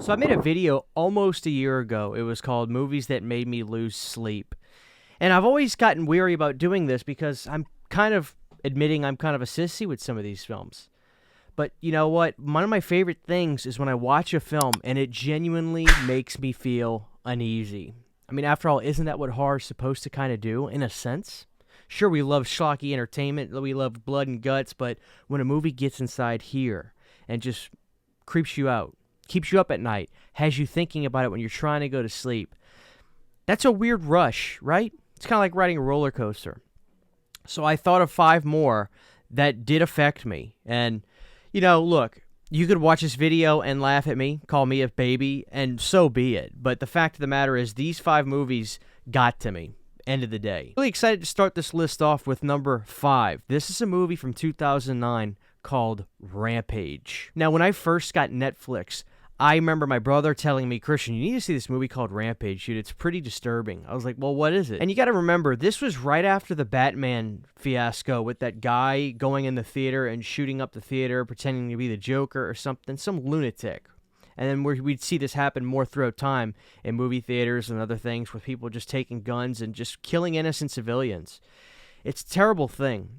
So I made a video almost a year ago. It was called Movies That Made Me Lose Sleep. And I've always gotten weary about doing this because I'm kind of admitting I'm kind of a sissy with some of these films. But you know what? One of my favorite things is when I watch a film and it genuinely makes me feel uneasy. I mean, after all, isn't that what horror's supposed to kind of do, in a sense? Sure, we love schlocky entertainment, we love blood and guts, but when a movie gets inside here and just creeps you out, keeps you up at night, has you thinking about it when you're trying to go to sleep, that's a weird rush, right? It's kind of like riding a roller coaster. So I thought of 5 more that did affect me. And, you know, look, you could watch this video and laugh at me, call me a baby, and so be it. But the fact of the matter is these 5 movies got to me. End of the day. Really excited to start this list off with number 5. This is a movie from 2009 called Rampage. Now, when I first got Netflix, I remember my brother telling me, Christian, you need to see this movie called Rampage, dude. It's pretty disturbing. I was like, well, what is it? And you got to remember, this was right after the Batman fiasco with that guy going in the theater and shooting up the theater, pretending to be the Joker or something, some lunatic. And then we'd see this happen more throughout time in movie theaters and other things with people just taking guns and just killing innocent civilians. It's a terrible thing.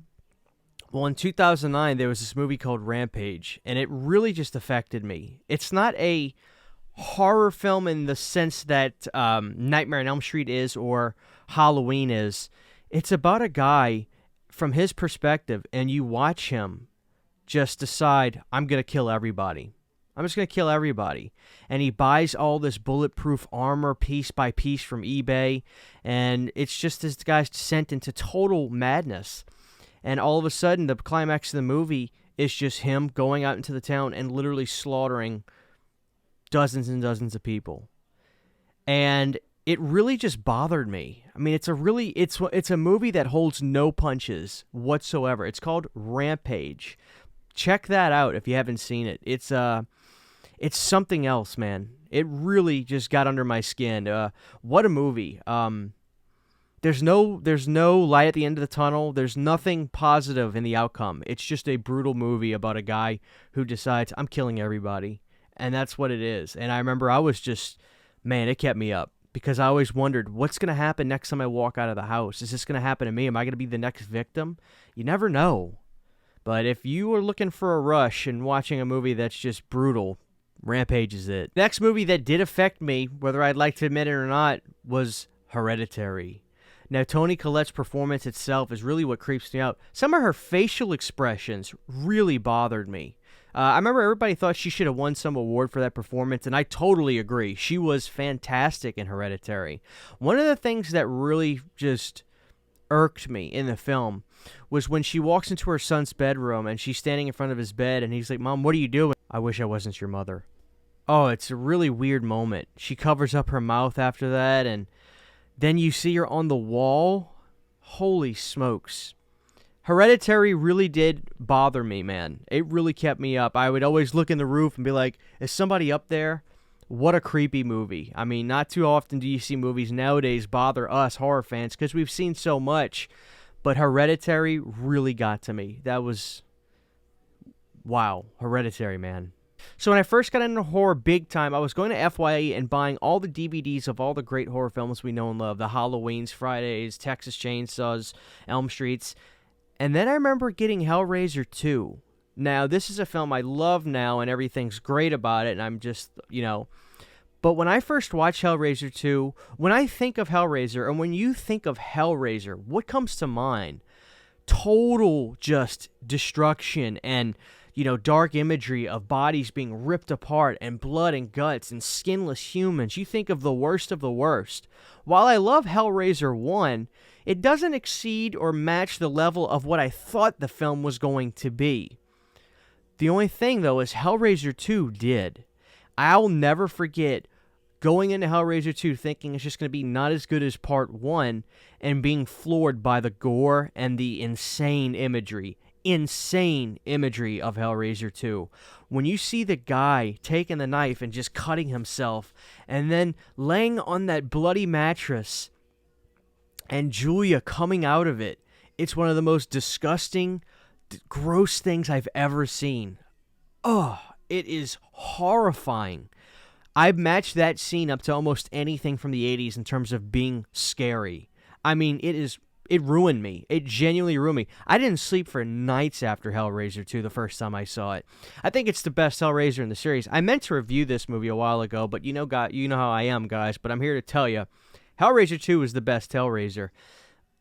Well, in 2009, there was this movie called Rampage, and it really just affected me. It's not a horror film in the sense that Nightmare on Elm Street is or Halloween is. It's about a guy from his perspective, and you watch him just decide, I'm going to kill everybody. I'm just going to kill everybody. And he buys all this bulletproof armor piece by piece from eBay, and it's just this guy's sent into total madness. And all of a sudden, the climax of the movie is just him going out into the town and literally slaughtering dozens and dozens of people. And it really just bothered me. I mean, it's a movie that holds no punches whatsoever. It's called Rampage. Check that out if you haven't seen it. It's something else, man. It really just got under my skin. What a movie. There's no light at the end of the tunnel. There's nothing positive in the outcome. It's just a brutal movie about a guy who decides, I'm killing everybody. And that's what it is. And I remember I was just, man, it kept me up. Because I always wondered, what's going to happen next time I walk out of the house? Is this going to happen to me? Am I going to be the next victim? You never know. But if you are looking for a rush and watching a movie that's just brutal, Rampage is it. Next movie that did affect me, whether I'd like to admit it or not, was Hereditary. Now, Toni Collette's performance itself is really what creeps me out. Some of her facial expressions really bothered me. I remember everybody thought she should have won some award for that performance, and I totally agree. She was fantastic in Hereditary. One of the things that really just irked me in the film was when she walks into her son's bedroom, and she's standing in front of his bed, and he's like, Mom, what are you doing? I wish I wasn't your mother. Oh, it's a really weird moment. She covers up her mouth after that, and then you see her on the wall. Holy smokes. Hereditary really did bother me, man. It really kept me up. I would always look in the roof and be like, is somebody up there? What a creepy movie. I mean, not too often do you see movies nowadays bother us horror fans because we've seen so much. But Hereditary really got to me. That was, wow, Hereditary, man. So when I first got into horror big time, I was going to FYE and buying all the DVDs of all the great horror films we know and love. The Halloweens, Fridays, Texas Chainsaws, Elm Streets. And then I remember getting Hellraiser 2. Now, this is a film I love now and everything's great about it. And I'm just, But when I first watched Hellraiser 2, when I think of Hellraiser, and when you think of Hellraiser, what comes to mind? Total just destruction and dark imagery of bodies being ripped apart and blood and guts and skinless humans. You think of the worst of the worst. While I love Hellraiser 1, it doesn't exceed or match the level of what I thought the film was going to be. The only thing, though, is Hellraiser 2 did. I'll never forget going into Hellraiser 2 thinking it's just going to be not as good as Part 1 and being floored by the gore and the insane imagery of Hellraiser 2. When you see the guy taking the knife and just cutting himself and then laying on that bloody mattress and Julia coming out of it, it's one of the most disgusting, gross things I've ever seen. Oh, it is horrifying. I match that scene up to almost anything from the 80s in terms of being scary. I mean, it ruined me. It genuinely ruined me. I didn't sleep for nights after Hellraiser 2 the first time I saw it. I think it's the best Hellraiser in the series. I meant to review this movie a while ago, but you know how I am, guys, but I'm here to tell you, Hellraiser 2 is the best Hellraiser.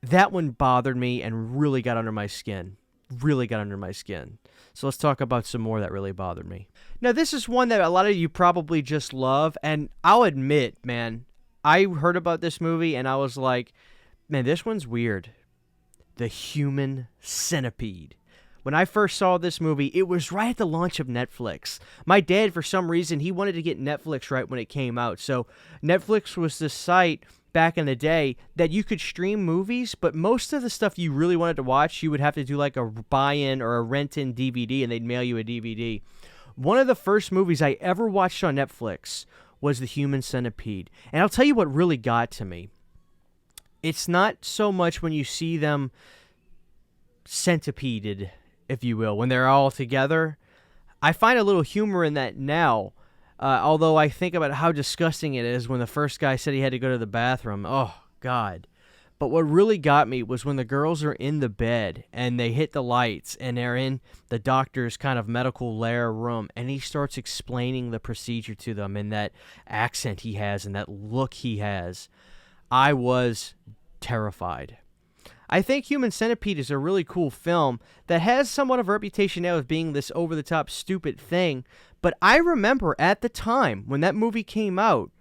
That one bothered me and really got under my skin. Really got under my skin. So let's talk about some more that really bothered me. Now, this is one that a lot of you probably just love, and I'll admit, man, I heard about this movie, and I was like, man, this one's weird. The Human Centipede. When I first saw this movie, it was right at the launch of Netflix. My dad, for some reason, he wanted to get Netflix right when it came out. So Netflix was the site back in the day that you could stream movies, but most of the stuff you really wanted to watch, you would have to do like a buy-in or a rent-in DVD, and they'd mail you a DVD. One of the first movies I ever watched on Netflix was The Human Centipede. And I'll tell you what really got to me. It's not so much when you see them centipeded, if you will, when they're all together. I find a little humor in that now. Although I think about how disgusting it is when the first guy said he had to go to the bathroom. Oh, God. But what really got me was when the girls are in the bed and they hit the lights and they're in the doctor's kind of medical lair room and he starts explaining the procedure to them in that accent he has and that look he has. I was terrified. I think Human Centipede is a really cool film that has somewhat of a reputation now of being this over-the-top stupid thing, but I remember at the time when that movie came out,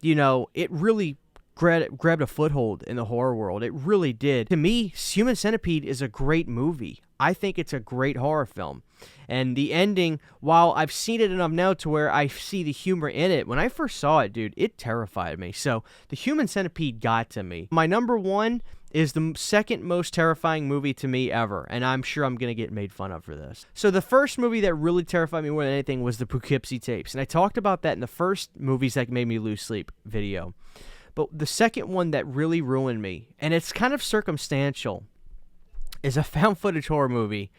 you know, it really grabbed a foothold in the horror world. It really did. To me, Human Centipede is a great movie. I think it's a great horror film. And the ending, while I've seen it enough now to where I see the humor in it, when I first saw it, dude, it terrified me. So the Human Centipede got to me. My number one is the second most terrifying movie to me ever, and I'm sure I'm going to get made fun of for this. So the first movie that really terrified me more than anything was the Poughkeepsie tapes, and I talked about that in the first movies that made me lose sleep video. But the second one that really ruined me, and it's kind of circumstantial, is a found footage horror movie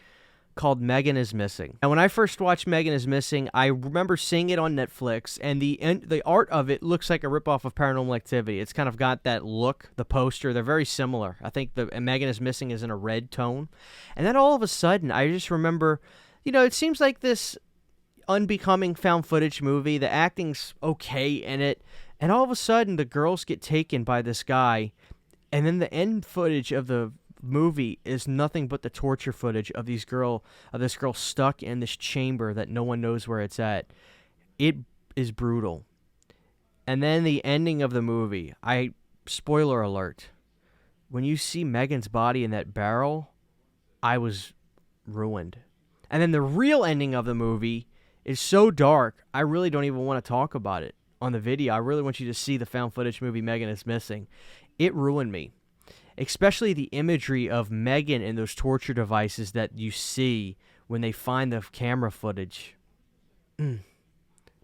called Megan is Missing. And when I first watched Megan is Missing, I remember seeing it on Netflix, and the art of it looks like a ripoff of Paranormal Activity. It's kind of got that look, the poster. They're very similar. I think the Megan is Missing is in a red tone. And then all of a sudden, I just remember, you know, it seems like this unbecoming found footage movie. The acting's okay in it. And all of a sudden, the girls get taken by this guy, and then the end footage of the movie is nothing but the torture footage of this girl stuck in this chamber that no one knows where it's at. It is brutal. And then the ending of the movie, spoiler alert, when you see Megan's body in that barrel, I was ruined. And then the real ending of the movie is so dark, I really don't even want to talk about it on the video. I really want you to see the found footage movie Megan is Missing. It ruined me. Especially the imagery of Megan and those torture devices that you see when they find the camera footage.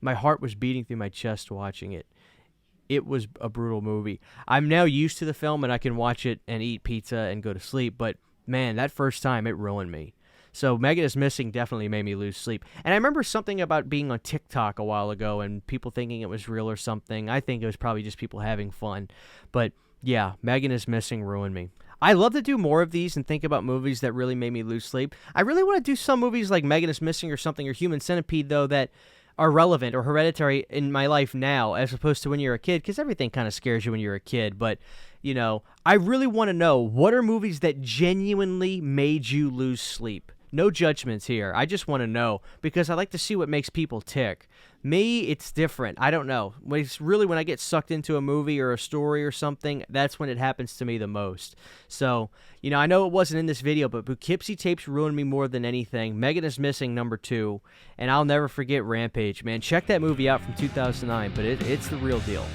My heart was beating through my chest watching it. It was a brutal movie. I'm now used to the film and I can watch it and eat pizza and go to sleep, but man, that first time it ruined me. So Megan is Missing definitely made me lose sleep. And I remember something about being on TikTok a while ago and people thinking it was real or something. I think it was probably just people having fun. But yeah, Megan is Missing ruined me. I love to do more of these and think about movies that really made me lose sleep. I really want to do some movies like Megan is Missing or something, or Human Centipede, though, that are relevant, or Hereditary in my life now, as opposed to when you're a kid, because everything kind of scares you when you're a kid. But, you know, I really want to know, what are movies that genuinely made you lose sleep? No judgments here. I just want to know, because I like to see what makes people tick. Me, it's different. I don't know. It's really when I get sucked into a movie or a story or something, that's when it happens to me the most. So, you know, I know it wasn't in this video, but Poughkeepsie tapes ruined me more than anything. Megan is Missing, number 2. And I'll never forget Rampage, man. Check that movie out from 2009, but it's the real deal.